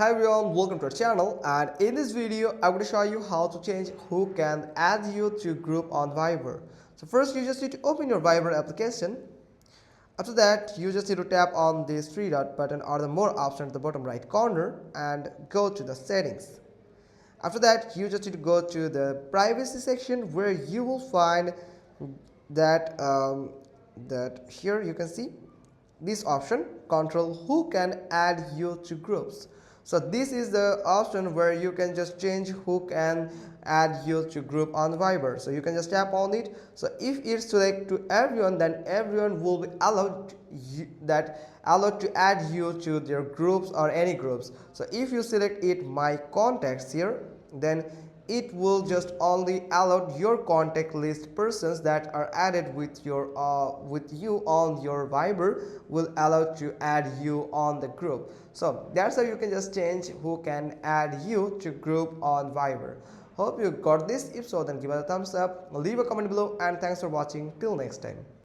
Hi everyone, welcome to our channel, and in this video I'm going to show you how to change who can add you to group on Viber. So first you just need to open your Viber application. After that you just need to tap on this three dot button or the more option at the bottom right corner and go to the settings. After that you just need to go to the privacy section where you will find that that here you can see this option, control who can add you to groups. So this is the option where you can just change who can add you to group on Viber. So you can just tap on it. So if it's select to everyone, then everyone will be allowed to add you to their groups or any groups. So if you select it my contacts here, then it will just only allow your contact list persons that are added with you on your Viber will allow to add you on the group. So that's how you can just change who can add you to group on Viber. Hope you got this. If so, then give it a thumbs up, leave a comment below, and thanks for watching. Till next time.